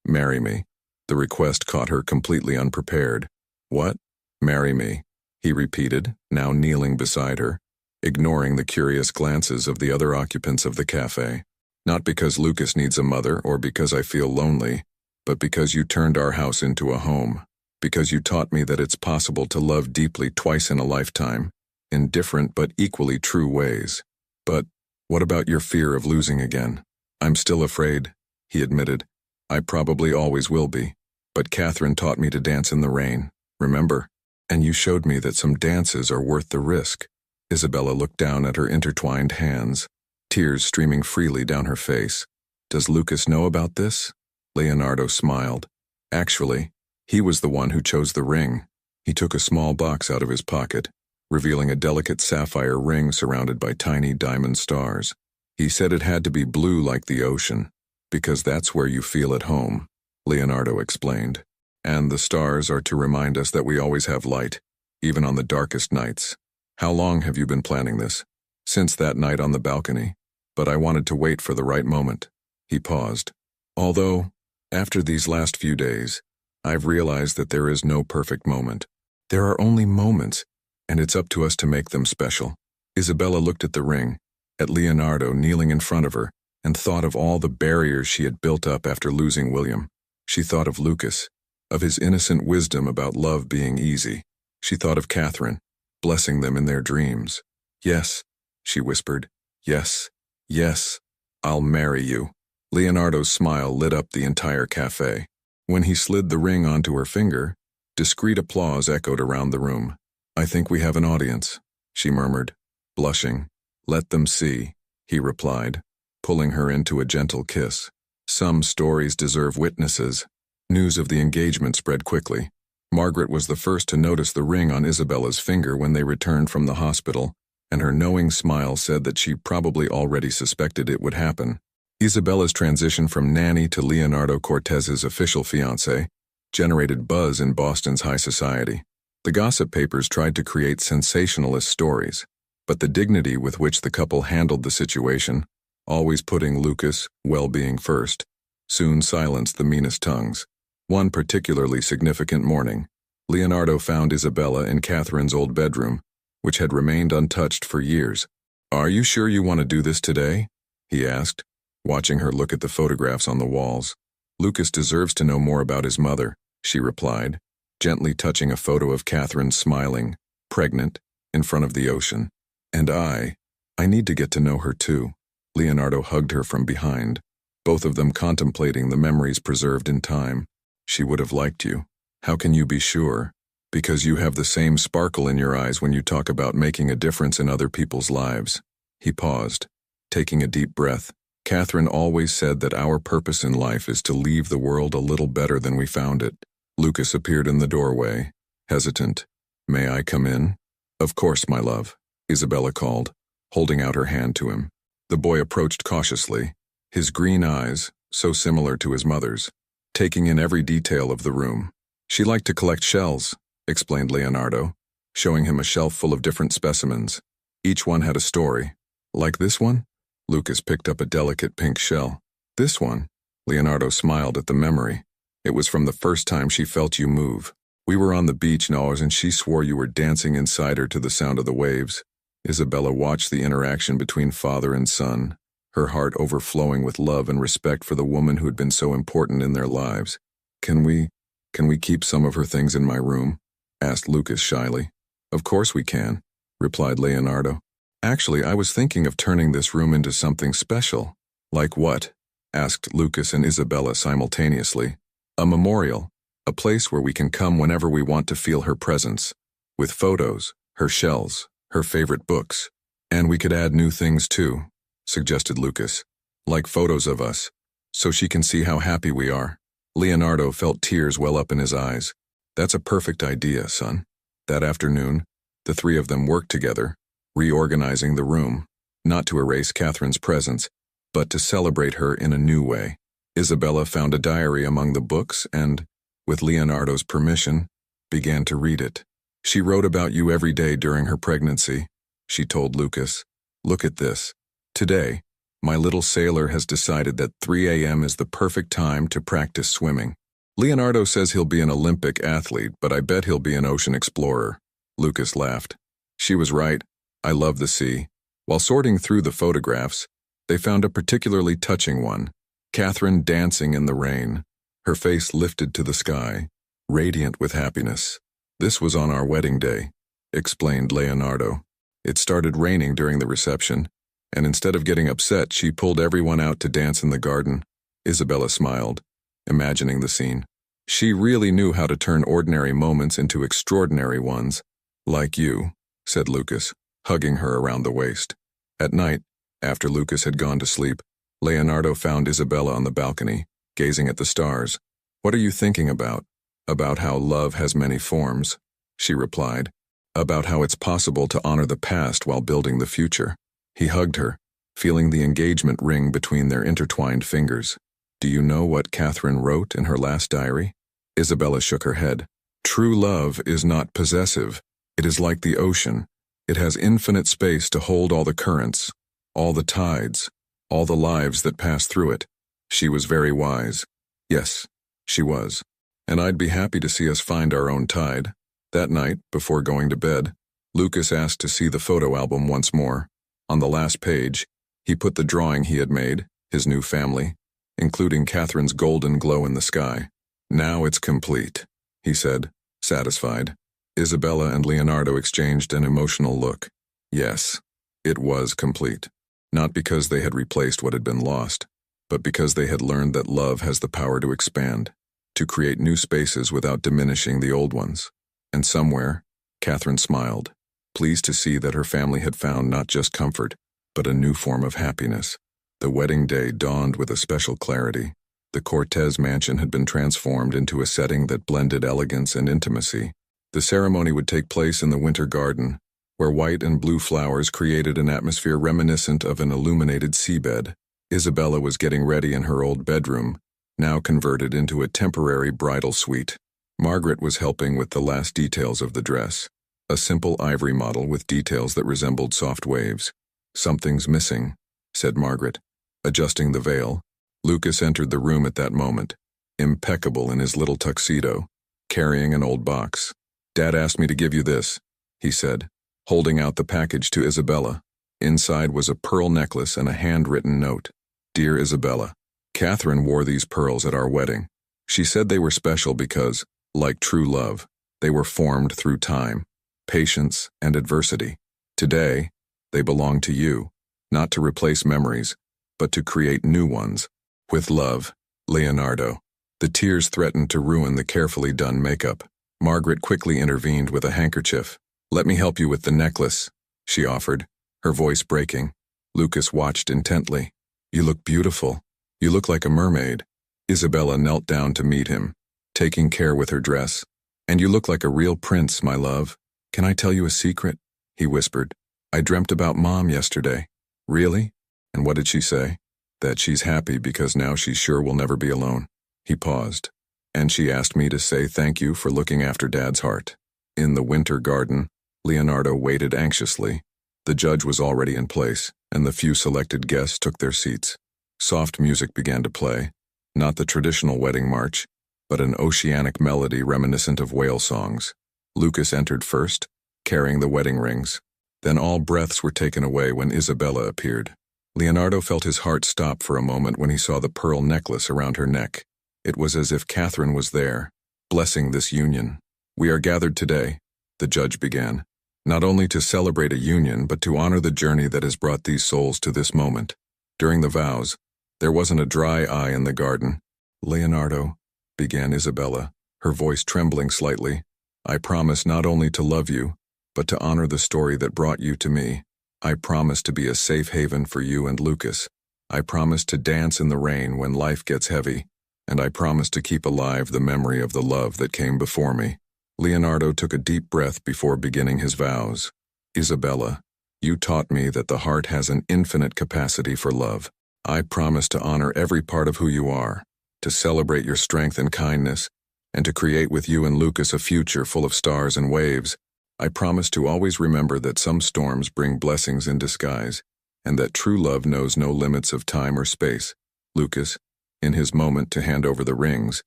marry me. The request caught her completely unprepared. What? Marry me, he repeated, now kneeling beside her, ignoring the curious glances of the other occupants of the cafe. Not because Lucas needs a mother or because I feel lonely, but because you turned our house into a home. Because you taught me that it's possible to love deeply twice in a lifetime, in different but equally true ways. But what about your fear of losing again? I'm still afraid, he admitted. I probably always will be. But Catherine taught me to dance in the rain, remember? And you showed me that some dances are worth the risk. Isabella looked down at her intertwined hands, tears streaming freely down her face. Does Lucas know about this? Leonardo smiled. Actually, he was the one who chose the ring. He took a small box out of his pocket, revealing a delicate sapphire ring surrounded by tiny diamond stars. He said it had to be blue like the ocean, because that's where you feel at home, Leonardo explained. And the stars are to remind us that we always have light, even on the darkest nights. How long have you been planning this? Since that night on the balcony. But I wanted to wait for the right moment. He paused. Although, after these last few days, I've realized that there is no perfect moment. There are only moments, and it's up to us to make them special. Isabella looked at the ring, at Leonardo kneeling in front of her, and thought of all the barriers she had built up after losing William. She thought of Lucas, of his innocent wisdom about love being easy. She thought of Catherine, blessing them in their dreams. Yes, she whispered. Yes, yes, I'll marry you. Leonardo's smile lit up the entire cafe. When he slid the ring onto her finger, discreet applause echoed around the room. I think we have an audience, she murmured, blushing. Let them see, he replied, pulling her into a gentle kiss. Some stories deserve witnesses. News of the engagement spread quickly. Margaret was the first to notice the ring on Isabella's finger when they returned from the hospital, and her knowing smile said that she probably already suspected it would happen. Isabella's transition from Nanny to Leonardo Cortez's official fiancé generated buzz in Boston's high society. The gossip papers tried to create sensationalist stories, but the dignity with which the couple handled the situation, always putting Lucas' well-being first, soon silenced the meanest tongues. One particularly significant morning, Leonardo found Isabella in Catherine's old bedroom, which had remained untouched for years. Are you sure you want to do this today? He asked, watching her look at the photographs on the walls. Lucas deserves to know more about his mother, she replied, gently touching a photo of Catherine smiling, pregnant, in front of the ocean. And I need to get to know her too. Leonardo hugged her from behind, both of them contemplating the memories preserved in time. She would have liked you. How can you be sure? Because you have the same sparkle in your eyes when you talk about making a difference in other people's lives. He paused, taking a deep breath. Catherine always said that our purpose in life is to leave the world a little better than we found it. Lucas appeared in the doorway, hesitant. May I come in? Of course, my love, Isabella called, holding out her hand to him. The boy approached cautiously, his green eyes, so similar to his mother's, taking in every detail of the room. She liked to collect shells, explained Leonardo, showing him a shelf full of different specimens. Each one had a story. Like this one? Lucas picked up a delicate pink shell. This one? Leonardo smiled at the memory. It was from the first time she felt you move. We were on the beach, Nars, and she swore you were dancing inside her to the sound of the waves. Isabella watched the interaction between father and son, her heart overflowing with love and respect for the woman who had been so important in their lives. Can we keep some of her things in my room? Asked Lucas shyly. Of course we can, replied Leonardo. Actually, I was thinking of turning this room into something special. Like what? Asked Lucas and Isabella simultaneously. A memorial, a place where we can come whenever we want to feel her presence, with photos, her shells, her favorite books. And we could add new things too, suggested Lucas, like photos of us, so she can see how happy we are. Leonardo felt tears well up in his eyes. That's a perfect idea, son. That afternoon, the three of them worked together, reorganizing the room, not to erase Catherine's presence, but to celebrate her in a new way. Isabella found a diary among the books and, with Leonardo's permission, began to read it. She wrote about you every day during her pregnancy, she told Lucas. Look at this. Today, my little sailor has decided that 3 a.m. is the perfect time to practice swimming. Leonardo says he'll be an Olympic athlete, but I bet he'll be an ocean explorer. Lucas laughed. She was right. I love the sea. While sorting through the photographs, they found a particularly touching one. Catherine dancing in the rain, her face lifted to the sky, radiant with happiness. This was on our wedding day, explained Leonardo. It started raining during the reception, and instead of getting upset, she pulled everyone out to dance in the garden. Isabella smiled, imagining the scene. She really knew how to turn ordinary moments into extraordinary ones. Like you, said Lucas, hugging her around the waist. At night, after Lucas had gone to sleep, Leonardo found Isabella on the balcony, gazing at the stars. What are you thinking about? About how love has many forms, she replied. About how it's possible to honor the past while building the future. He hugged her, feeling the engagement ring between their intertwined fingers. Do you know what Catherine wrote in her last diary? Isabella shook her head. True love is not possessive. It is like the ocean. It has infinite space to hold all the currents, all the tides, all the lives that pass through it. She was very wise. Yes, she was. And I'd be happy to see us find our own tide. That night, before going to bed, Lucas asked to see the photo album once more. On the last page, he put the drawing he had made, his new family, including Catherine's golden glow in the sky. Now it's complete, he said, satisfied. Isabella and Leonardo exchanged an emotional look. Yes, it was complete. Not because they had replaced what had been lost, but because they had learned that love has the power to expand, to create new spaces without diminishing the old ones. And somewhere, Catherine smiled, pleased to see that her family had found not just comfort, but a new form of happiness. The wedding day dawned with a special clarity. The Cortez mansion had been transformed into a setting that blended elegance and intimacy. The ceremony would take place in the winter garden, where white and blue flowers created an atmosphere reminiscent of an illuminated seabed. Isabella was getting ready in her old bedroom, now converted into a temporary bridal suite. Margaret was helping with the last details of the dress, a simple ivory model with details that resembled soft waves. Something's missing, said Margaret, adjusting the veil. Lucas entered the room at that moment, impeccable in his little tuxedo, carrying an old box. Dad asked me to give you this, he said, holding out the package to Isabella. Inside was a pearl necklace and a handwritten note. Dear Isabella, Catherine wore these pearls at our wedding. She said they were special because, like true love, they were formed through time, patience, and adversity. Today, they belong to you, not to replace memories, but to create new ones. With love, Leonardo. The tears threatened to ruin the carefully done makeup. Margaret quickly intervened with a handkerchief. Let me help you with the necklace, she offered, her voice breaking. Lucas watched intently. You look beautiful. You look like a mermaid. Isabella knelt down to meet him, taking care with her dress. And you look like a real prince, my love. Can I tell you a secret? He whispered. I dreamt about Mom yesterday. Really? And what did she say? That she's happy because now she's sure we'll never be alone. He paused. And she asked me to say thank you for looking after Dad's heart. In the winter garden, Leonardo waited anxiously. The judge was already in place, and the few selected guests took their seats. Soft music began to play, not the traditional wedding march, but an oceanic melody reminiscent of whale songs. Lucas entered first, carrying the wedding rings. Then all breaths were taken away when Isabella appeared. Leonardo felt his heart stop for a moment when he saw the pearl necklace around her neck. It was as if Catherine was there, blessing this union. "We are gathered today," the judge began, "not only to celebrate a union, but to honor the journey that has brought these souls to this moment." During the vows, there wasn't a dry eye in the garden. "Leonardo," began Isabella, her voice trembling slightly, "I promise not only to love you, but to honor the story that brought you to me. I promise to be a safe haven for you and Lucas. I promise to dance in the rain when life gets heavy, and I promise to keep alive the memory of the love that came before me." Leonardo took a deep breath before beginning his vows. "Isabella, you taught me that the heart has an infinite capacity for love. I promise to honor every part of who you are, to celebrate your strength and kindness, and to create with you and Lucas a future full of stars and waves. I promise to always remember that some storms bring blessings in disguise, and that true love knows no limits of time or space." Lucas, in his moment to hand over the rings,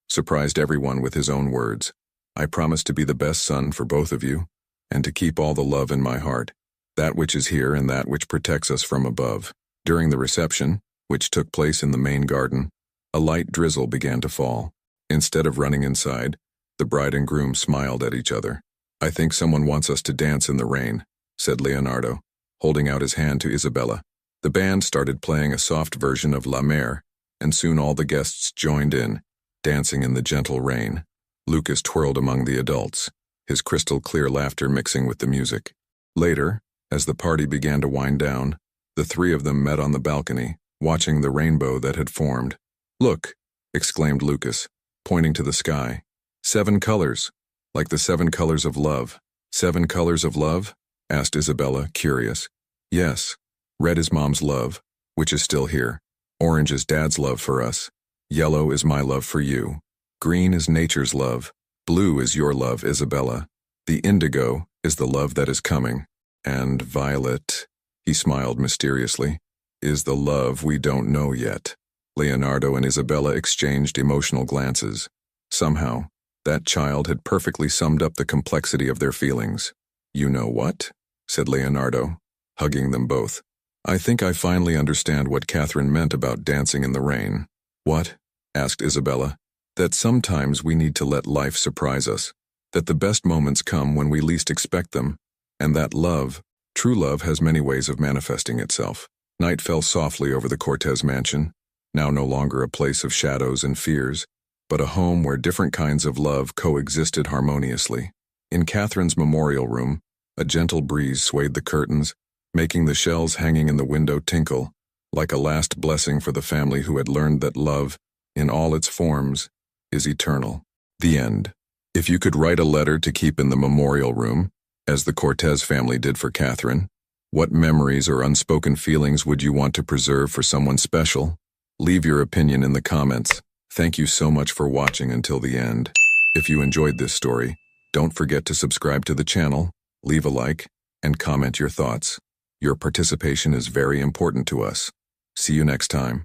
surprised everyone with his own words. "I promise to be the best son for both of you, and to keep all the love in my heart, that which is here and that which protects us from above." During the reception, which took place in the main garden, a light drizzle began to fall. Instead of running inside, the bride and groom smiled at each other. "I think someone wants us to dance in the rain," said Leonardo, holding out his hand to Isabella. The band started playing a soft version of La Mer, and soon all the guests joined in, dancing in the gentle rain. Lucas twirled among the adults, his crystal-clear laughter mixing with the music. Later, as the party began to wind down, the three of them met on the balcony, watching the rainbow that had formed. "Look," exclaimed Lucas, pointing to the sky. "7 colors, like the 7 colors of love." "7 colors of love?" asked Isabella, curious. "Yes. Red is Mom's love, which is still here. Orange is Dad's love for us. Yellow is my love for you. Green is nature's love. Blue is your love, Isabella. The indigo is the love that is coming. And violet," he smiled mysteriously, "is the love we don't know yet." Leonardo and Isabella exchanged emotional glances. Somehow, that child had perfectly summed up the complexity of their feelings. "You know what?" said Leonardo, hugging them both. "I think I finally understand what Catherine meant about dancing in the rain." "What?" asked Isabella. "That sometimes we need to let life surprise us, that the best moments come when we least expect them, and that love, true love, has many ways of manifesting itself." Night fell softly over the Cortez mansion, now no longer a place of shadows and fears, but a home where different kinds of love coexisted harmoniously. In Catherine's memorial room, a gentle breeze swayed the curtains, making the shells hanging in the window tinkle, like a last blessing for the family who had learned that love, in all its forms, is eternal. The end. If you could write a letter to keep in the memorial room, as the Cortez family did for Catherine, what memories or unspoken feelings would you want to preserve for someone special? Leave your opinion in the comments. Thank you so much for watching until the end. If you enjoyed this story, don't forget to subscribe to the channel, leave a like, and comment your thoughts. Your participation is very important to us. See you next time.